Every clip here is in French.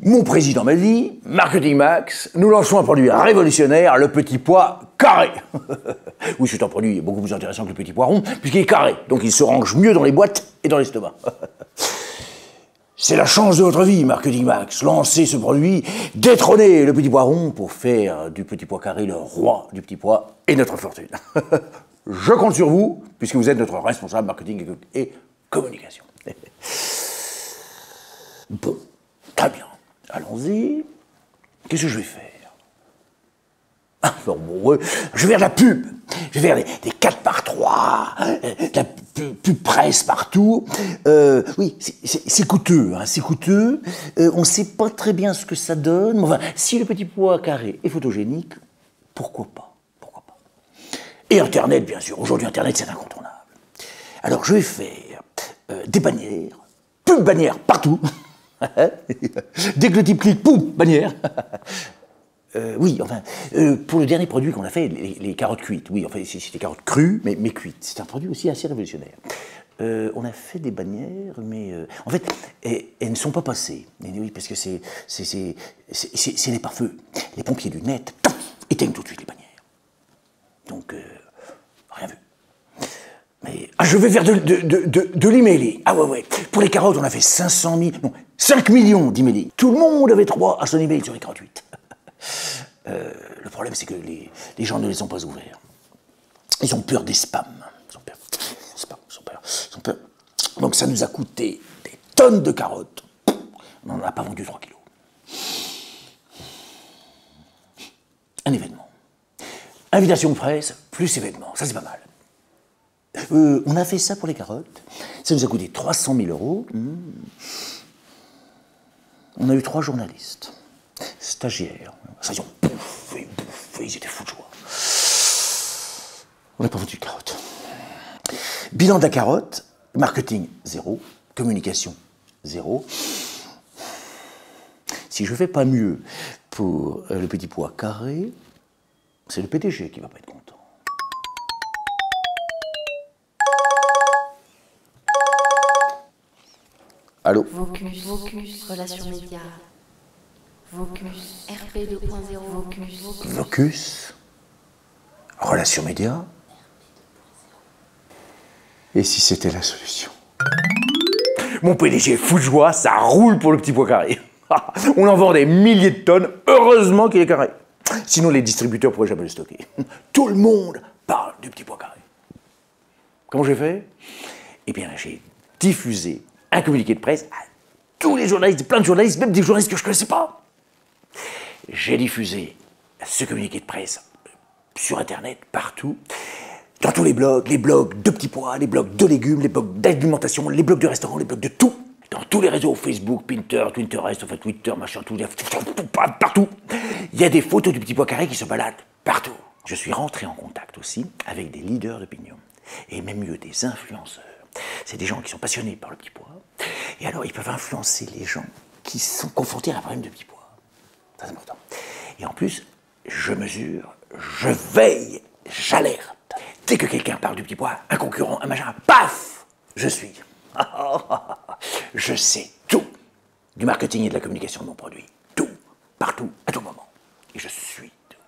Mon président m'a dit, Marketing Max, nous lançons un produit révolutionnaire, le petit pois carré. Oui, c'est un produit beaucoup plus intéressant que le petit pois rond, puisqu'il est carré, donc il se range mieux dans les boîtes et dans l'estomac. C'est la chance de votre vie, Marketing Max. Lancez ce produit, détrônez le petit pois rond pour faire du petit pois carré le roi du petit pois et notre fortune. Je compte sur vous, puisque vous êtes notre responsable marketing et communication. Bon, très bien. Allons-y. Qu'est-ce que je vais faire? Je vais faire de la pub. Je vais faire des 4x3, de la pub presse partout. Oui, c'est coûteux, hein, c'est coûteux. On ne sait pas très bien ce que ça donne. Mais enfin, si le petit pois carré est photogénique, pourquoi pas? Pourquoi pas? Et Internet, bien sûr. Aujourd'hui, Internet, c'est incontournable. Alors, je vais faire des bannières, pub bannières partout. Dès que le type clique, poum, bannière. Oui, enfin, pour le dernier produit qu'on a fait, les carottes cuites, oui, enfin, c'est des carottes crues, mais cuites. C'est un produit aussi assez révolutionnaire. On a fait des bannières, mais en fait, elles ne sont pas passées. Oui, parce que c'est les pare-feux. Les pompiers du net éteignent tout de suite les bannières. Donc, rien vu. Mais, je vais faire de l'emailing. Ah ouais. Pour les carottes, on a fait 500 000, non, 5 millions d'emailing. Tout le monde avait droit à son email sur les carottes cuites. Le problème, c'est que les gens ne les ont pas ouverts. Ils ont peur des spams. Ils ont peur. Donc ça nous a coûté des tonnes de carottes. On n'en a pas vendu 3 kilos. Un événement. Invitation de presse, plus événement. Ça, c'est pas mal. On a fait ça pour les carottes. Ça nous a coûté 300 000 €. On a eu 3 journalistes. Stagiaires. Ça, ils ont bouffé, ils étaient fous de joie. On n'a pas vendu de carottes. Bilan de la carotte, marketing 0, communication 0. Si je ne fais pas mieux pour le petit pois carré, c'est le PDG qui ne va pas être content. Allô? Vocus, relations médias. Vocus, RP 2.0. Vocus, relations médias. Et si c'était la solution? Mon PDG est fou de joie, ça roule pour le petit pois carré. On en vend des milliers de tonnes, heureusement qu'il est carré. Sinon, les distributeurs ne pourraient jamais le stocker. Tout le monde parle du petit pois carré. Comment j'ai fait? Eh bien, j'ai diffusé un communiqué de presse à tous les journalistes, plein de journalistes, même des journalistes que je ne connaissais pas. J'ai diffusé ce communiqué de presse sur Internet, partout, dans tous les blogs de petits pois, les blogs de légumes, les blogs d'alimentation, les blogs de restaurants, les blogs de tout. Dans tous les réseaux, Facebook, Pinterest, Twitter, machin, tout, partout. Il y a des photos du petit pois carré qui se baladent partout. Je suis rentré en contact aussi avec des leaders d'opinion, et même mieux des influenceurs. C'est des gens qui sont passionnés par le petit pois, et alors ils peuvent influencer les gens qui sont confrontés à un problème de petit pois. Très important. Et en plus, je mesure, je veille, j'alerte. Dès que quelqu'un parle du petit pois, un concurrent, un machin, paf, je suis. Je sais tout du marketing et de la communication de mon produit. Tout, partout, à tout moment. Et je suis tout.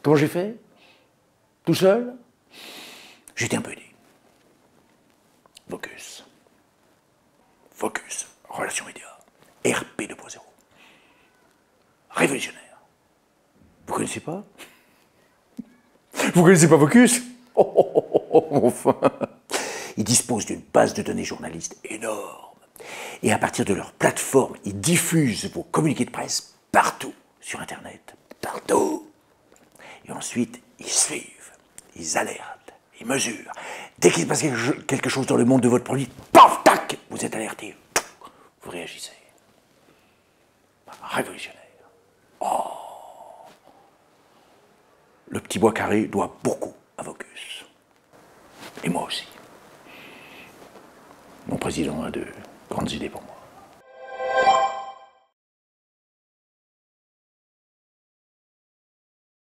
Comment j'ai fait? Tout seul? J'étais un peu aidé. Vocus, relations médias, RP 2.0. Révolutionnaire. Vous connaissez pas? Vous connaissez pas Vocus? Enfin. Ils disposent d'une base de données journalistes énorme. Et à partir de leur plateforme, ils diffusent vos communiqués de presse partout sur Internet. Partout. Et ensuite, ils suivent, ils alertent, ils mesurent. Dès qu'il se passe quelque chose dans le monde de votre produit, paf, tac, vous êtes alerté. Vous réagissez. Révolutionnaire. Oh. Le petit pois carré doit beaucoup à Vocus. Et moi aussi. Mon président a de grandes idées pour moi.